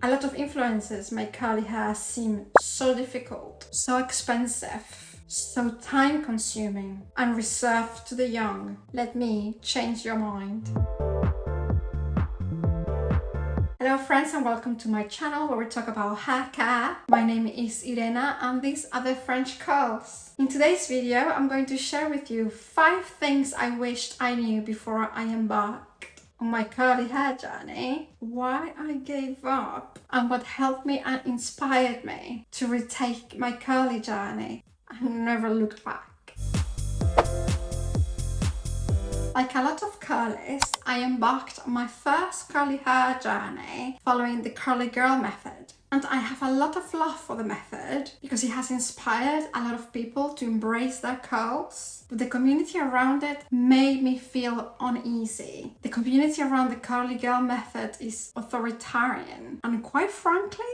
A lot of influencers make curly hair seem so difficult, so expensive, so time-consuming, and reserved to the young. Let me change your mind. Hello friends and welcome to my channel where we talk about hair care. My name is Irena and these are the French curls. In today's video I'm going to share with you 5 things I wished I knew before I embarked on my curly hair journey, why I gave up, and what helped me and inspired me to retake my curly journey and never looked back. Like a lot of curlies, I embarked on my first curly hair journey following the curly girl method. And I have a lot of love for the method because it has inspired a lot of people to embrace their curls. But the community around it made me feel uneasy. The community around the curly girl method is authoritarian and quite frankly,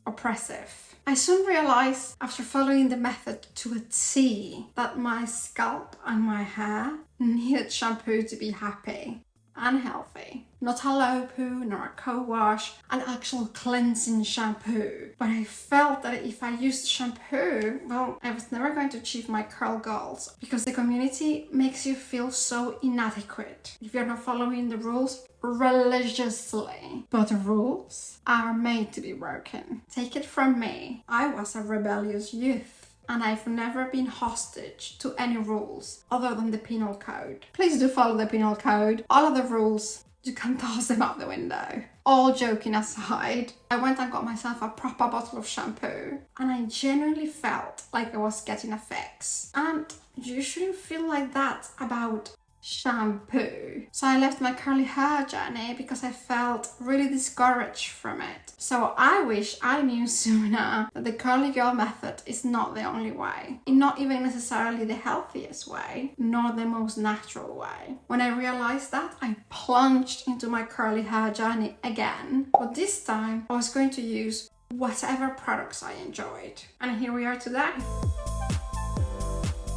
oppressive. I soon realized after following the method to a T that my scalp and my hair needed shampoo to be happy and healthy. Not a low poo nor a co-wash, an actual cleansing shampoo. But I felt that if I used shampoo, well, I was never going to achieve my curl goals because the community makes you feel so inadequate if you're not following the rules religiously. But the rules are made to be broken. Take it from me, I was a rebellious youth. And I've never been hostage to any rules other than the penal code. Please do follow the penal code. All of the rules, you can toss them out the window. All joking aside, I went and got myself a proper bottle of shampoo and I genuinely felt like I was getting a fix. And you shouldn't feel like that about shampoo. So I left my curly hair journey because I felt really discouraged from it. So I wish I knew sooner that the curly girl method is not the only way. It's not even necessarily the healthiest way, nor the most natural way. When I realized that, I plunged into my curly hair journey again. But this time, I was going to use whatever products I enjoyed. And here we are today.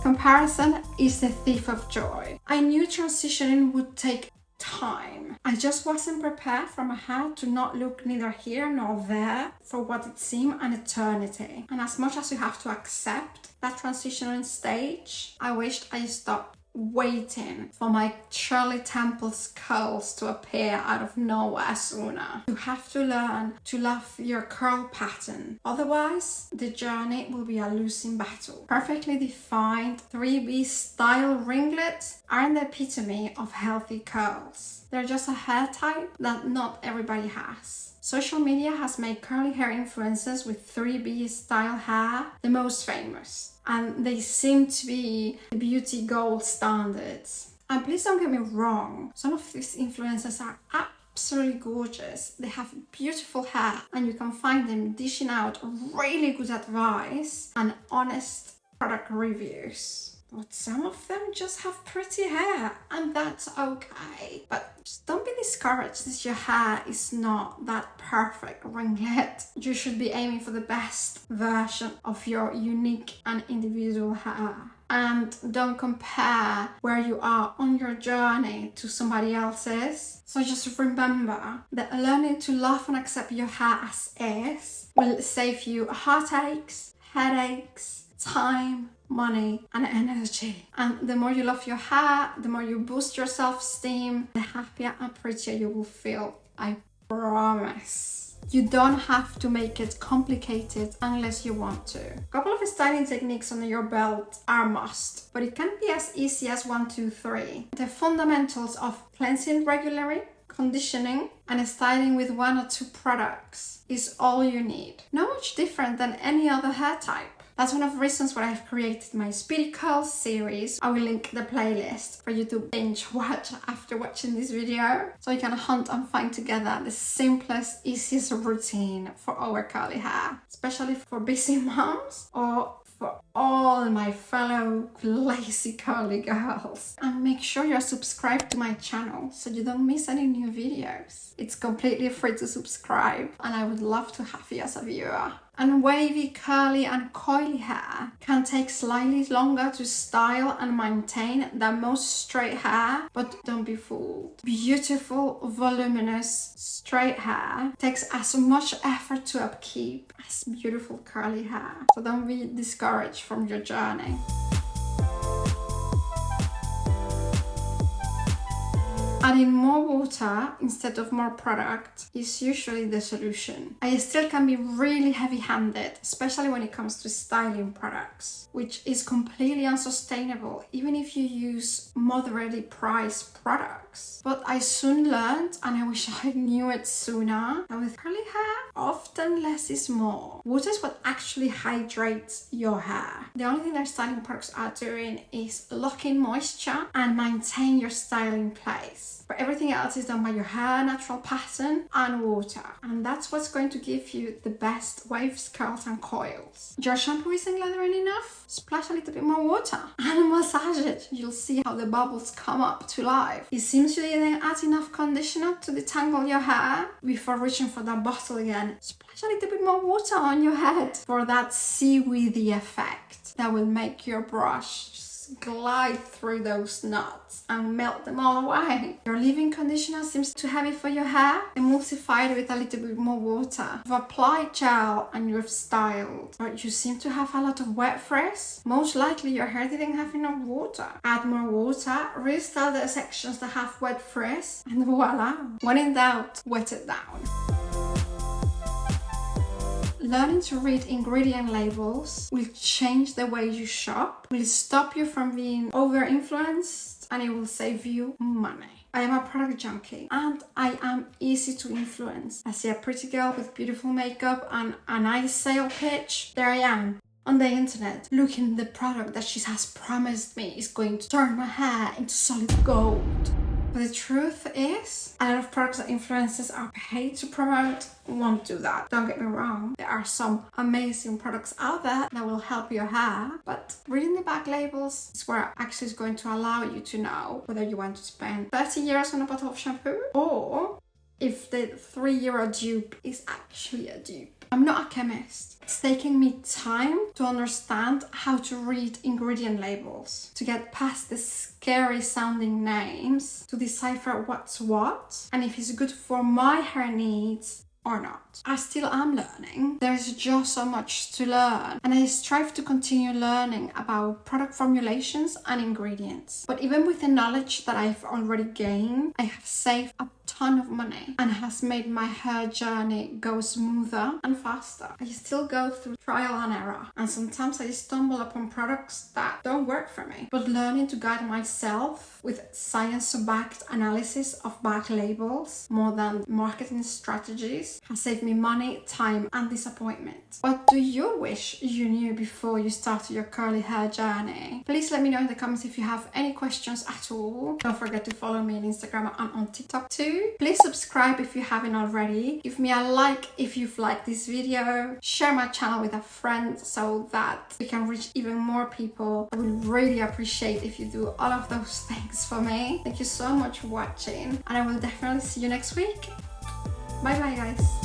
Comparison is the thief of joy. I knew transitioning would take time. I just wasn't prepared for my hair to not look neither here nor there for what it seemed an eternity. And as much as you have to accept that transitioning stage, I wished I stopped waiting for my Shirley Temple's curls to appear out of nowhere sooner. You have to learn to love your curl pattern. Otherwise, the journey will be a losing battle. Perfectly defined 3B style ringlets aren't the epitome of healthy curls. They're just a hair type that not everybody has. Social media has made curly hair influencers with 3B style hair the most famous. And they seem to be the beauty gold standards. And please don't get me wrong, some of these influencers are absolutely gorgeous. They have beautiful hair and you can find them dishing out really good advice and honest product reviews. But some of them just have pretty hair and that's okay. But just don't be discouraged if your hair is not that perfect ringlet. You should be aiming for the best version of your unique and individual hair. And don't compare where you are on your journey to somebody else's. So just remember that learning to love and accept your hair as is will save you heartaches, headaches, time, money and energy. And the more you love your hair, the more you boost your self-esteem, the happier and prettier you will feel. I promise. You don't have to make it complicated unless you want to. A couple of styling techniques under your belt are a must, but it can be as easy as 1, 2, 3. The fundamentals of cleansing regularly, conditioning, and styling with 1 or 2 products is all you need. Not much different than any other hair type. That's one of the reasons why I've created my Speedy Curls series. I will link the playlist for you to binge watch after watching this video. So you can hunt and find together the simplest, easiest routine for our curly hair. Especially for busy moms or for all my fellow lazy curly girls. And make sure you're subscribed to my channel so you don't miss any new videos. It's completely free to subscribe and I would love to have you as a viewer. And wavy, curly and coily hair can take slightly longer to style and maintain than most straight hair, but don't be fooled. Beautiful, voluminous, straight hair takes as much effort to upkeep as beautiful curly hair. So don't be discouraged from your journey. Adding more water instead of more product is usually the solution. I still can be really heavy-handed, especially when it comes to styling products, which is completely unsustainable even if you use moderately priced products. But I soon learned, and I wish I knew it sooner, that with curly hair, often less is more. Water is what actually hydrates your hair. The only thing that styling products are doing is lock in moisture and maintain your style in place. But everything else is done by your hair, natural pattern and water. And that's what's going to give you the best waves, curls and coils. Your shampoo isn't lathering enough? Splash a little bit more water and massage it. You'll see how the bubbles come up to life. It seems you didn't add enough conditioner to detangle your hair. Before reaching for that bottle again, splash a little bit more water on your head for that seaweedy effect that will make your brush glide through those knots and melt them all away. Your leave-in conditioner seems too heavy for your hair. Emulsify it with a little bit more water. You've applied gel and you've styled, but you seem to have a lot of wet frizz. Most likely your hair didn't have enough water. Add more water, restyle the sections that have wet frizz, and voila. When in doubt, wet it down. Learning to read ingredient labels will change the way you shop, will stop you from being over-influenced, and it will save you money. I am a product junkie and I am easy to influence. I see a pretty girl with beautiful makeup and a nice sale pitch. There I am on the internet looking the product that she has promised me is going to turn my hair into solid gold. But the truth is, a lot of products that influencers are paid to promote won't do that. Don't get me wrong, there are some amazing products out there that will help your hair, but reading the back labels is where actually is going to allow you to know whether you want to spend 30 euros on a bottle of shampoo or if the €3 dupe is actually a dupe. I'm not a chemist. It's taking me time to understand how to read ingredient labels, to get past the scary sounding names, to decipher what's what, and if it's good for my hair needs or not. I still am learning. There's just so much to learn, and I strive to continue learning about product formulations and ingredients. But even with the knowledge that I've already gained, I have saved a ton of money and has made my hair journey go smoother and faster. I still go through trial and error, and sometimes I stumble upon products that don't work for me. But learning to guide myself with science-backed analysis of back labels more than marketing strategies has saved me money, time and disappointment. What do you wish you knew before you started your curly hair journey? Please let me know in the comments if you have any questions at all. Don't forget to follow me on Instagram and on TikTok too. Please subscribe if you haven't already. Give me a like if you've liked this video. Share my channel with a friend so that we can reach even more people. I would really appreciate if you do all of those things for me. Thank you so much for watching, and I will definitely see you next week. Bye bye guys.